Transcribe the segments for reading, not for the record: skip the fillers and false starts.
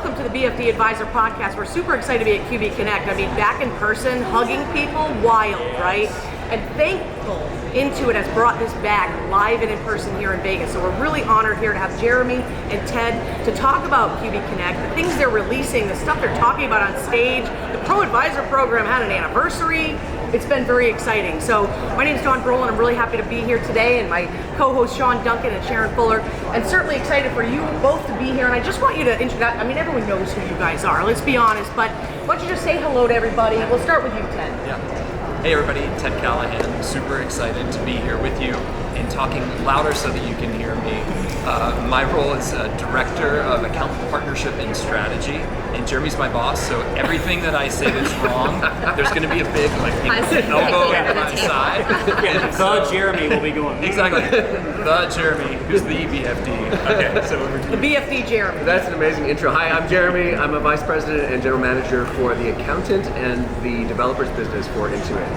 welcome to the BFD Advisor podcast. We're super excited to be at QB Connect. I mean, back in person, hugging people, wild, right? And thankful Intuit has brought this back live and in person here in Vegas. So we're really honored here to have Jeremy and Ted to talk about QB Connect, the things they're releasing, the stuff they're talking about on stage. The Pro Advisor program had an anniversary. It's been very exciting. So my name is Dawn Brolin. I'm really happy to be here today, and my co-host Sean Duncan and Sharon Fuller, and certainly excited for you both to be here. And I just want you to introduce, I mean, everyone knows who you guys are, let's be honest, but why don't you just say hello to everybody? We'll start with you, Ted. Yeah. Hey everybody, Ted Callahan. Super excited to be here with you and talking louder so that you can hear me. My role is Director of Account Partnership and Strategy, and Jeremy's my boss, so everything that I say that's wrong, there's going to be a big elbow on my side. The Jeremy will be going. Exactly. The Jeremy, who's the BFD. Okay, so over to The you. BFD Jeremy. That's an amazing intro. Hi, I'm Jeremy. I'm a Vice President and General Manager for the Accountant and the Developers business for Intuit.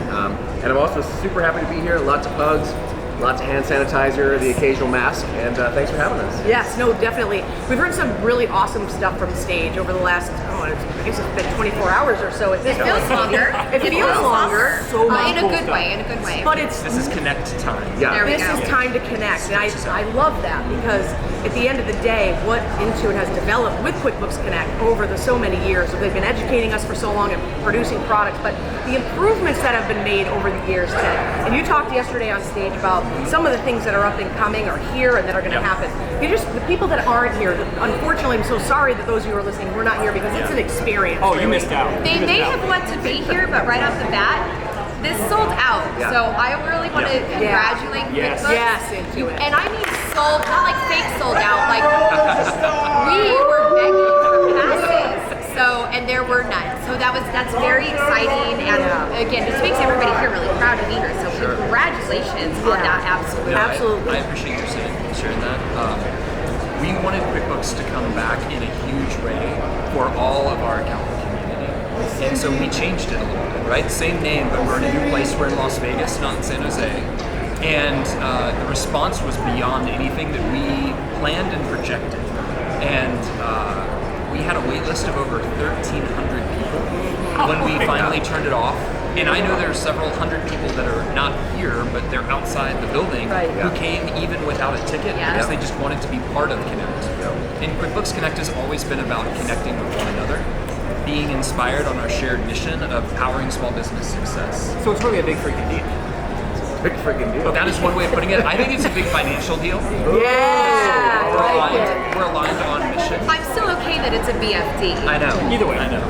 And I'm also super happy to be here. Lots of hugs, lots of hand sanitizer, the occasional mask, and thanks for having us. Yes, no, definitely. We've heard some really awesome stuff from stage over the last, I guess it's been 24 hours or so. It feels longer. It feels longer. So in a good way, in a good way. But it's This is Connect time. Yeah. There we this go. is time to connect, and I love that, because at the end of the day, what Intuit has developed with QuickBooks Connect over the so many years, they've been educating us for so long and producing products, but the improvements that have been made over the years, Ted, and you talked yesterday on stage about some of the things that are up and coming or here and that are going to happen. The people that aren't here, unfortunately, I'm so sorry that those of you who are listening, we're not here, because it's an experience. Oh, you missed out. They may have wanted to be here, but right off the bat, this sold out. Yeah. So I really want to congratulate Yes. QuickBooks. Yes, Intuit. And I mean sold, not like fake sold out. Like we were begging for passes. So, and there were none. So that's very exciting. And again, this makes everybody here really proud to be here. So congratulations on that. Absolutely. No, Absolutely. I appreciate you sharing that. We wanted QuickBooks to come back in a huge way for all of our accountant community. And so we changed it a little bit, right? Same name, but we're in a new place. We're in Las Vegas, not in San Jose. And the response was beyond anything that we planned and projected. And we had a wait list of over 1,300 people when we finally turned it off. And I know there are several hundred people that are not here, but they're outside the building who came even without a ticket because they just wanted to be part of Connect. And QuickBooks Connect has always been about connecting with one another, being inspired on our shared mission of powering small business success. So it's really a big freaking deal. Big freaking deal. That is one way of putting it. I think it's a big financial deal. Yeah, I like it. We're aligned on mission. I'm still okay that it's a BFD. I know. Either way. I know.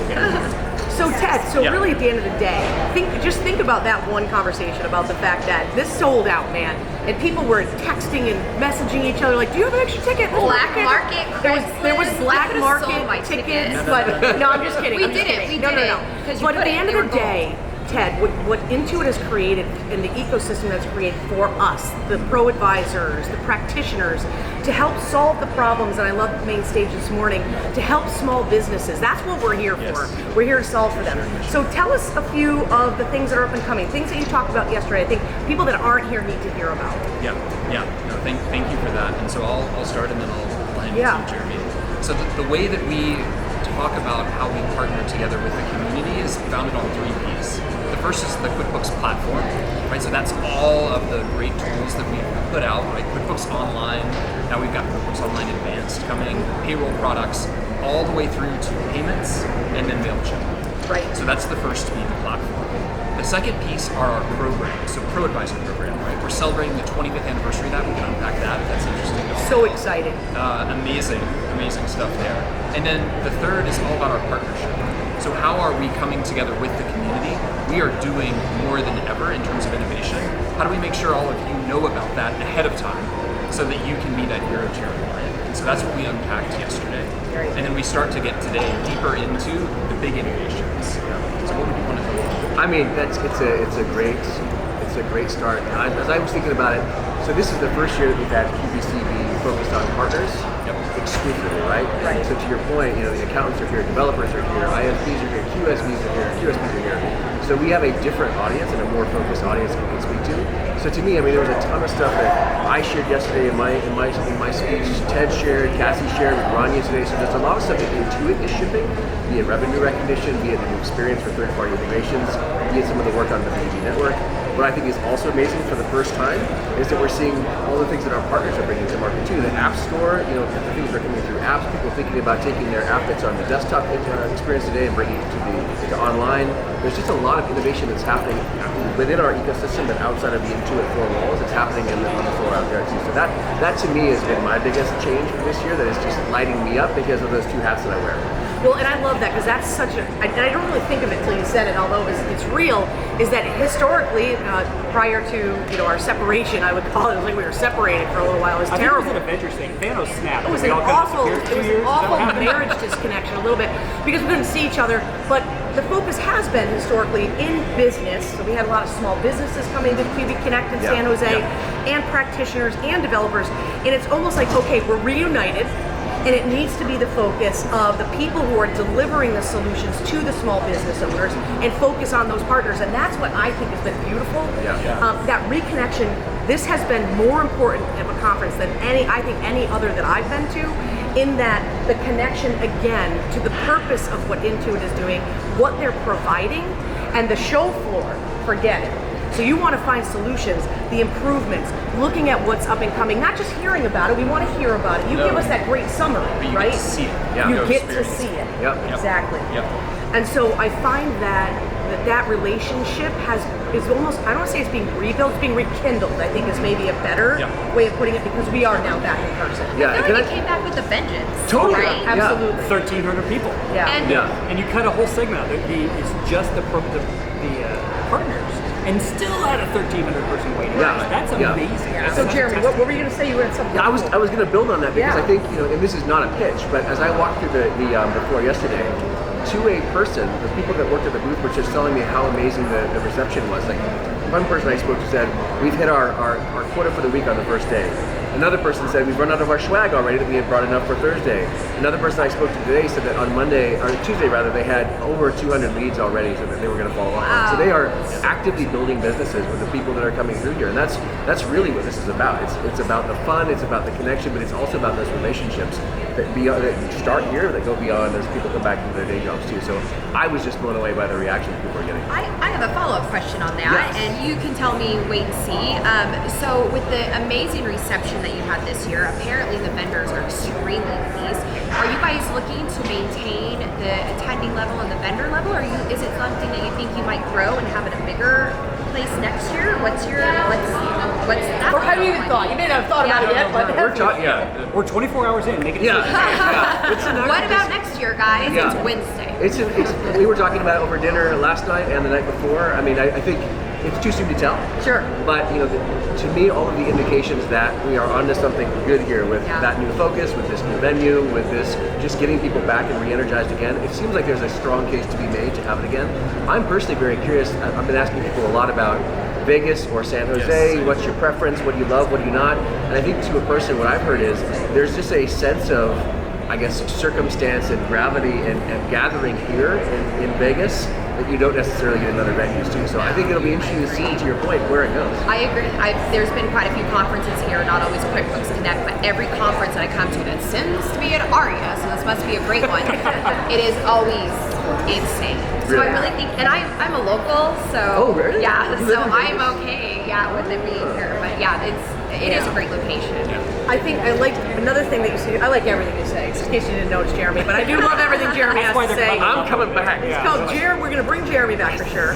So Ted, Yeah. really at the end of the day, think about that one conversation about the fact that this sold out, man, and people were texting and messaging each other like, "Do you have an extra ticket?" Black market, There was Craigslist. black I could've sold my market tickets, tickets. but no, I'm just kidding. We I'm just did it. kidding. We No, did no, it. no. 'Cause you But at put the it, end they of the were day, Ted, what Intuit has created and the ecosystem that's created for us, the pro advisors, the practitioners, to help solve the problems, and I love the main stage this morning, to help small businesses. That's what we're here for. We're here to solve for them. So tell us a few of the things that are up and coming, things that you talked about yesterday. I think people that aren't here need to hear about. Yeah. No, thank you for that. And so I'll start and then I'll hand it to Jeremy. So the way that we talk about how we partner together with the community is founded on 3 P's. The first is the QuickBooks platform, right? So that's all of the great tools that we've put out, right? QuickBooks Online, now we've got QuickBooks Online Advanced coming, payroll products, all the way through to payments, and then MailChimp. Right. So that's the first P, the platform. The second piece are our programs, so Pro Advisor program, right? We're celebrating the 25th anniversary of that. We can unpack that if that's interesting. So exciting. Amazing stuff there. And then the third is all about our partnership. So how are we coming together with the community? We are doing more than ever in terms of innovation. How do we make sure all of you know about that ahead of time so that you can be that hero to your client? And so that's what we unpacked yesterday. And then we start to get today deeper into the big innovations. So what would you want to talk about? I mean, it's a great start. As I was thinking about it, so this is the first year that we've had QBCB focused on partners exclusively, right? Right. So to your point, the accountants are here, developers are here, ISVs are here, QSBs are here, QSBs are here. So we have a different audience and a more focused audience we can speak to. So to me, I mean, there was a ton of stuff that I shared yesterday in my speech. Ted shared, Cassie shared with Rania today. So there's a lot of stuff that Intuit is shipping, be it revenue recognition, be it the new experience for third-party integrations, be it some of the work on the BFD network. What I think is also amazing for the first time is that we're seeing all the things that our partners are bringing to market too. The App Store, you know, the things that are coming through apps, people thinking about taking their app that's on the desktop experience today and bringing it to online. There's just a lot of innovation that's happening within our ecosystem, but outside of the Intuit four walls, it's happening on the floor out there too. So that to me has been my biggest change for this year. That is just lighting me up because of those two hats that I wear. Well, and I love that because that's such a, and I don't really think of it till you said it, although it's real, is that historically, prior to our separation, I would call it like we were separated for a little while. It was terrible. I think it was an Avengers thing. Thanos snapped. It was We an all got awful, disappeared 2 years. marriage disconnection a little bit because we couldn't see each other. But the focus has been historically in business. So we had a lot of small businesses coming to QB Connect in San Jose, and practitioners and developers. And it's almost like, okay, we're reunited. And it needs to be the focus of the people who are delivering the solutions to the small business owners and focus on those partners. And that's what I think has been beautiful. That reconnection, this has been more important of a conference than any other that I've been to, in that the connection again to the purpose of what Intuit is doing, what they're providing, and the show floor, forget it. So you want to find solutions, the improvements, looking at what's up and coming, not just hearing about it. We want to hear about it. You give us that great summary, But you right? get to see it. You Go get to experience see it. it. Exactly. And so I find that relationship is almost, I don't want to say it's being rebuilt, it's being rekindled, I think is maybe a better way of putting it, because we are now back in person. I feel like it came back with a vengeance. Totally. Right? Absolutely. 1,300 people. And And you cut a whole segment out. It's just the partners. And still at a 1,300 person waiting list. That's amazing. So Jeremy, what were you going to say? You were at something. I was going to build on that because I think, and this is not a pitch, but as I walked through the floor yesterday, to a person, the people that worked at the booth were just telling me how amazing the reception was. Like one person I spoke to said, we've hit our quota for the week on the first day. Another person said, we've run out of our swag already that we had brought enough for Thursday. Another person I spoke to today said that on Tuesday they had over 200 leads already, so that they were going to follow up on. So they are actively building businesses with the people that are coming through here. And that's really what this is about. It's about the fun, it's about the connection, but it's also about those relationships that start here, that go beyond as people come back into their day jobs too. So I was just blown away by the reaction people are getting. I have a follow-up question on that, and you can tell me wait and see. So with the amazing reception that you had this year, apparently the vendors are extremely pleased. Are you guys looking to maintain the attending level and the vendor level, or is it something that you think you might grow and have it a bigger place next year? What's that? Or have you even thought? You may not have thought about it yet, but We're 24 hours in. Make it What about next year, guys? Yeah. It's Wednesday. We were talking about it over dinner last night and the night before. I mean, I think it's too soon to tell. Sure. But to me, all of the indications that we are onto something good here with that new focus, with this new venue, with this just getting people back and re-energized again. It seems like there's a strong case to be made to have it again. I'm personally very curious. I've been asking people a lot about Vegas or San Jose. What's your preference? What do you love? What do you not? And I think to a person, what I've heard is there's just a sense of, I guess, circumstance and gravity and gathering here in Vegas that you don't necessarily get in other venues too. So I think it'll be interesting to see, to your point, where it goes. I agree. There's been quite a few conferences here, not always QuickBooks Connect, but every conference that I come to that seems to be at ARIA, so this must be a great one. It is always insane. So Really? I really think, and I'm a local, so Oh, really? yeah, You so live in I'm Vegas? okay, with it being here. But it is a great location. I think I like another thing that you say. I like everything you say, just in case you didn't notice, Jeremy. But I do love everything Jeremy has to say. I'm coming back. We're going to bring Jeremy back for sure.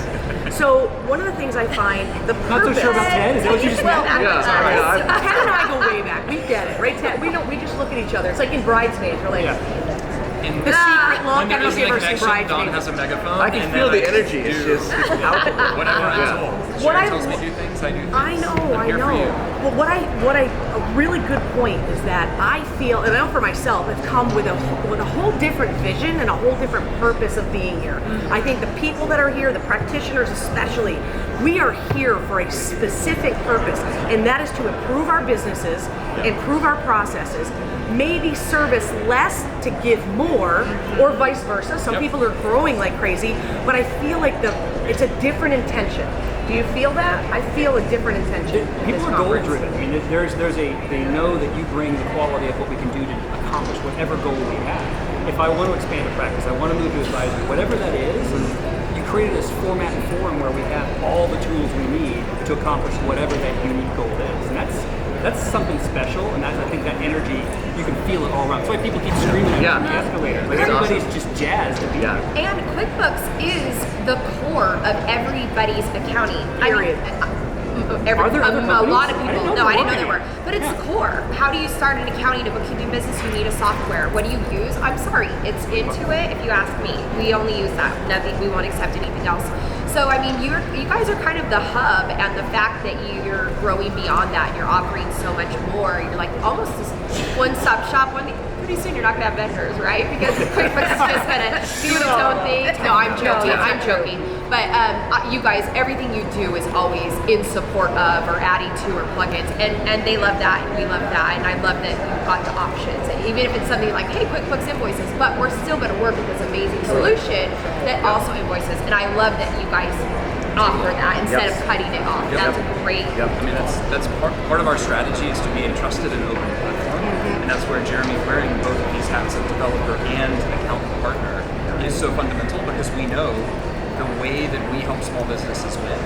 So one of the things I find the purpose. Not so sure about Ted. Is that what you just meant? Ted and I go way back. We get it, right, Ted? We just look at each other. It's like in Bridesmaids. We're like, the secret look. When there I don't isn't know if a you've ever seen connection, Don Bridesmaids. has a megaphone. I can and feel then the energy. It's just palpable. Whatever I'm told. Sharon tells me to do things, I do things. I know. I'm here for you. Well, a really good point is that I feel, and I know for myself, it's come with a whole different vision and a whole different purpose of being here. I think the people that are here, the practitioners especially, we are here for a specific purpose, and that is to improve our businesses, improve our processes, maybe service less to give more, or vice versa. Some people are growing like crazy, but I feel like it's a different intention. Do you feel that? I feel a different intention. at People this are goal conference. driven. I mean, they know that you bring the quality of what we can do to accomplish whatever goal we have. If I want to expand a practice, I want to move to advisory, whatever that is, you created this format and forum where we have all the tools we need to accomplish whatever that unique goal is. And that's something special, and I think that energy, you can feel it all around. That's why people keep screaming at Yeah. the escalator. Like That's everybody's awesome. just jazzed to be Yeah. here. And QuickBooks is the core of everybody's accounting. Period. Are there other a lot of companies? people. I I didn't know didn't know there there were. were. But it's the core. How do you start an accounting and bookkeeping business? You need a software. What do you use? I'm sorry, it's Intuit. If you ask me, we only use that. Nothing. We won't accept anything else. So I mean, you guys are kind of the hub, and the fact that you're growing beyond that, you're offering so much more. You're like almost this one-stop shop. Pretty soon you're not gonna have vendors, right? Because QuickBooks is just gonna do its own thing. No, I'm joking. I'm joking. But you guys, everything you do is always in support of or adding to or plugins, and they love that, and we love that, and I love that you've got the options. And even if it's something like, hey, QuickBooks invoices, but we're still going to work with this amazing solution that also invoices. And I love that you guys offer that instead of cutting it off. That's great. I mean, that's part of our strategy is to be a trusted and open platform, and that's where Jeremy wearing both of these hats of developer and accountant partner is so fundamental, because we know the way that we help small businesses win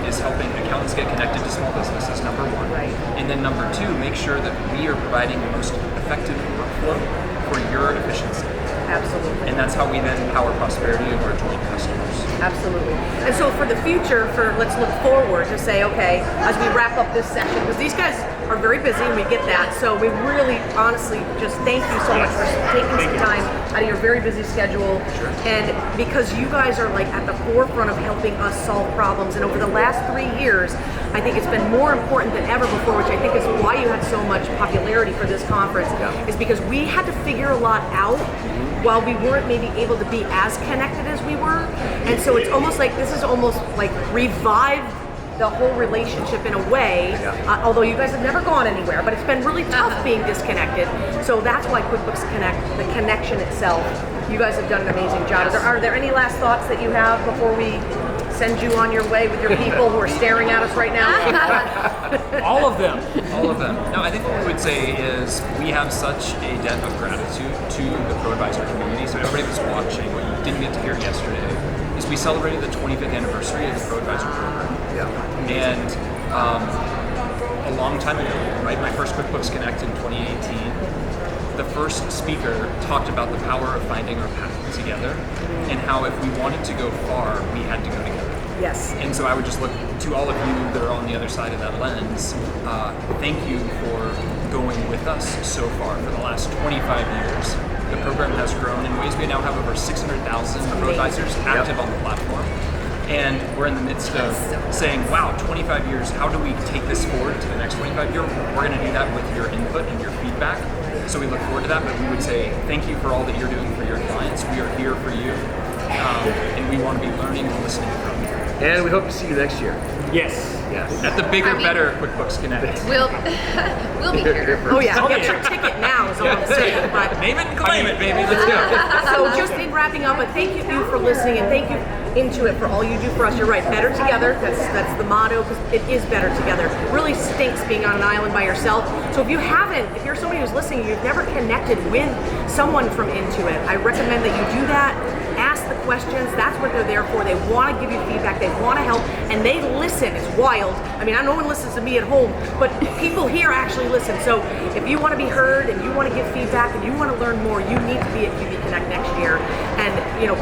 is helping accountants get connected to small businesses, number one. Right. And then number two, make sure that we are providing the most effective workflow for your efficiency. Absolutely. And that's how we then power prosperity of our joint customers. Absolutely. And so for the future, let's look forward to say, okay, as we wrap up this session, because these guys are very busy and we get that, so we really honestly just thank you so much for taking some time out of your very busy schedule. Sure. And because you guys are like at the forefront of helping us solve problems, and over the last 3 years, I think it's been more important than ever before, which I think is why you had so much popularity for this conference, is because we had to figure a lot out while we weren't maybe able to be as connected as we were. And so it's almost like this is almost like revived the whole relationship in a way, although you guys have never gone anywhere, but it's been really tough being disconnected. So that's why QuickBooks Connect, the connection itself, you guys have done an amazing job. Are there any last thoughts that you have before we send you on your way with your people who are staring at us right now? All of them. All of them. No, I think what we would say is we have such a debt of gratitude to the ProAdvisor community. So everybody that's watching, what you didn't get to hear yesterday, is we celebrated the 25th anniversary of the ProAdvisor program. And a long time ago, right, my first QuickBooks Connect in 2018, the first speaker talked about the power of finding our path together, and how if we wanted to go far, we had to go together. Yes. And so I would just look to all of you that are on the other side of that lens. Thank you for going with us so far for the last 25 years. The program has grown in ways. We now have over 600,000 ProAdvisors active on the platform. And we're in the midst of saying, wow, 25 years, how do we take this forward to the next 25 years? We're going to do that with your input and your feedback. So we look forward to that, but we would say thank you for all that you're doing for your clients. We are here for you, and we want to be learning and listening from you. And we hope to see you next year. Yes. At the bigger, better QuickBooks Connect. We'll be here. Oh yeah, get your ticket now is all I'm saying. But Name it and claim it, baby. Let's go. so just in wrapping up, but thank you for listening, and thank you Intuit for all you do for us. You're right, better together. That's the motto, because it is better together. It really stinks being on an island by yourself. So if you're somebody who's listening, you've never connected with someone from Intuit, I recommend that you do that. Ask the questions. That's what they're there for. They want to give you feedback. They want to help, and they listen. It's wild. I mean, I know no one listens to me at home, but people here actually listen. So if you want to be heard and you want to give feedback and you want to learn more, you need to be at QB Connect next year and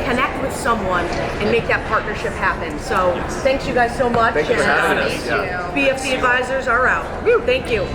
connect with someone and make that partnership happen. So thanks you guys so much. Thank you for having us. Thank you. BFD Advisors are out. Woo, thank you.